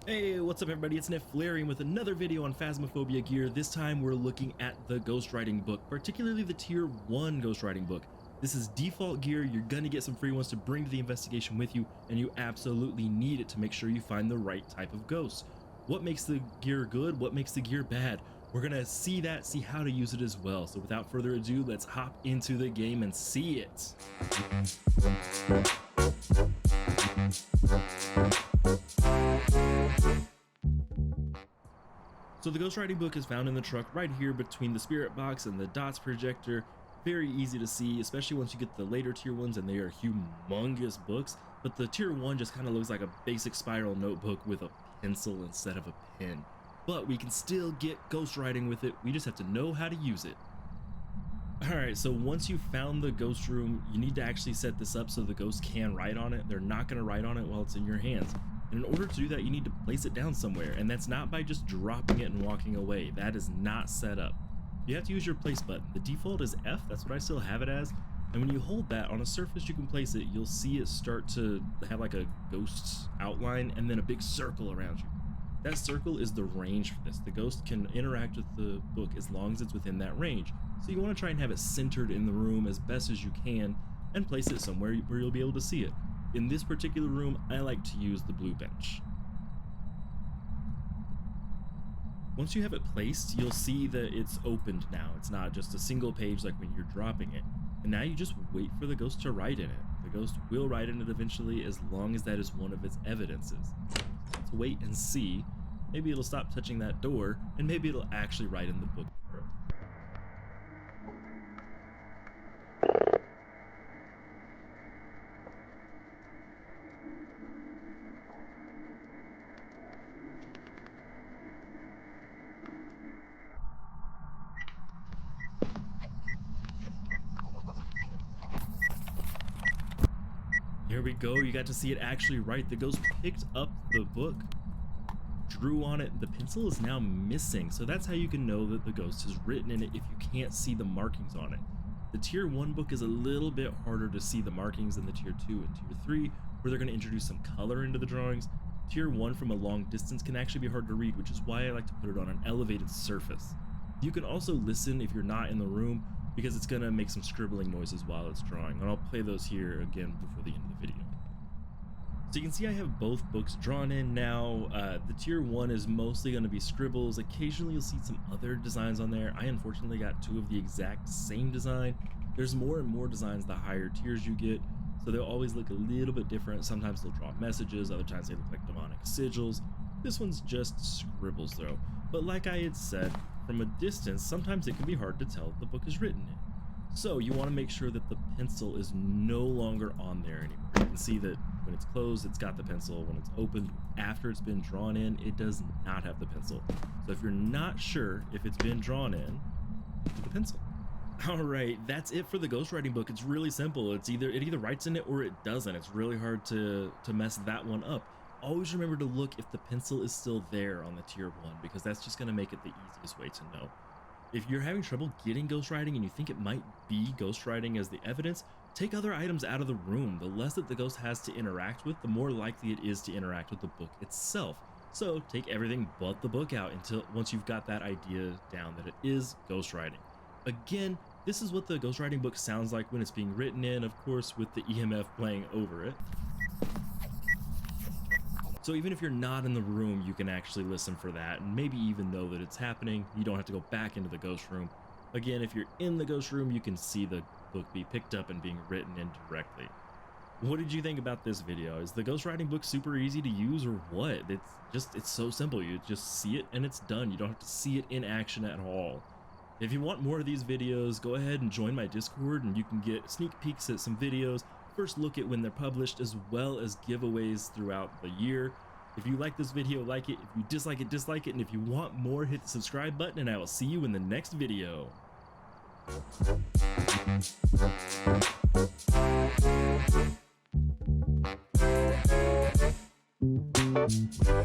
Hey, what's up everybody? It's Neflarian with another video on Phasmophobia gear. This time we're looking at the ghostwriting book, particularly the tier 1 ghostwriting book. This is default gear. You're gonna get some free ones to bring to the investigation with you, and you absolutely need it to make sure you find the right type of ghost. What makes the gear good? What makes the gear bad? We're gonna see how to use it as well. So without further ado, let's hop into the game and see it. So the ghostwriting book is found in the truck right here between the spirit box and the dots projector. Very easy to see, especially once you get the later tier ones, and they are humongous books. But the tier 1 just kind of looks like a basic spiral notebook with a pencil instead of a pen. But we can still get ghostwriting with it. We just have to know how to use it. Alright, so once you've found the ghost room, you need to actually set this up so the ghost can write on it. They're not going to write on it while it's in your hands. And in order to do that, you need to place it down somewhere, and that's not by just dropping it and walking away. That is not set up. You have to use your place button. The default is F, that's what I still have it as. And when you hold that on a surface you can place it, you'll see it start to have like a ghost outline and then a big circle around you. That circle is the range for this. The ghost can interact with the book as long as it's within that range. So you want to try and have it centered in the room as best as you can and place it somewhere where you'll be able to see it. In this particular room, I like to use the blue bench. Once you have it placed, you'll see that it's opened now. It's not just a single page like when you're dropping it. And now you just wait for the ghost to write in it. The ghost will write in it eventually, as long as that is one of its evidences. Let's wait and see. Maybe it'll stop touching that door, and maybe it'll actually write in the book. Here we go, you got to see it actually write. The ghost picked up the book, drew on it. The pencil is now missing, so that's how you can know that the ghost has written in it if you can't see the markings on it. The tier 1 book is a little bit harder to see the markings than the tier 2 and tier 3, where they're going to introduce some color into the drawings. Tier 1 from a long distance can actually be hard to read, which is why I like to put it on an elevated surface. You can also listen if you're not in the room, because it's going to make some scribbling noises while it's drawing, and I'll play those here again before the end of the video. So you can see I have both books drawn in now. The tier 1 is mostly going to be scribbles. Occasionally you'll see some other designs on there. I unfortunately got 2 of the exact same design. There's more and more designs the higher tiers you get, so they'll always look a little bit different. Sometimes they'll draw messages, other times they look like demonic sigils. This one's just scribbles though. But like I had said, from a distance, sometimes it can be hard to tell the book is written in. So you want to make sure that the pencil is no longer on there anymore. You can see that when it's closed, it's got the pencil. When it's opened, after it's been drawn in, it does not have the pencil. So if you're not sure if it's been drawn in, put the pencil. Alright, that's it for the ghostwriting book. It's really simple. It either writes in it or it doesn't. It's really hard to mess that one up. Always remember to look if the pencil is still there on the tier 1, because that's just going to make it the easiest way to know. If you're having trouble getting ghostwriting and you think it might be ghostwriting as the evidence, take other items out of the room. The less that the ghost has to interact with, the more likely it is to interact with the book itself. So take everything but the book out once you've got that idea down that it is ghostwriting. Again, this is what the ghostwriting book sounds like when it's being written in, of course, with the EMF playing over it. So even if you're not in the room, you can actually listen for that and maybe even know that it's happening. You don't have to go back into the ghost room. Again, if you're in the ghost room, you can see the book be picked up and being written in directly. What did you think about this video? Is the ghostwriting book super easy to use or what? It's so simple. You just see it and it's done. You don't have to see it in action at all. If you want more of these videos, go ahead and join my Discord and you can get sneak peeks at some videos, first look at when they're published, as well as giveaways throughout the year. If you like this video, like it. If you dislike it, dislike it. And if you want more, hit the subscribe button and I will see you in the next video.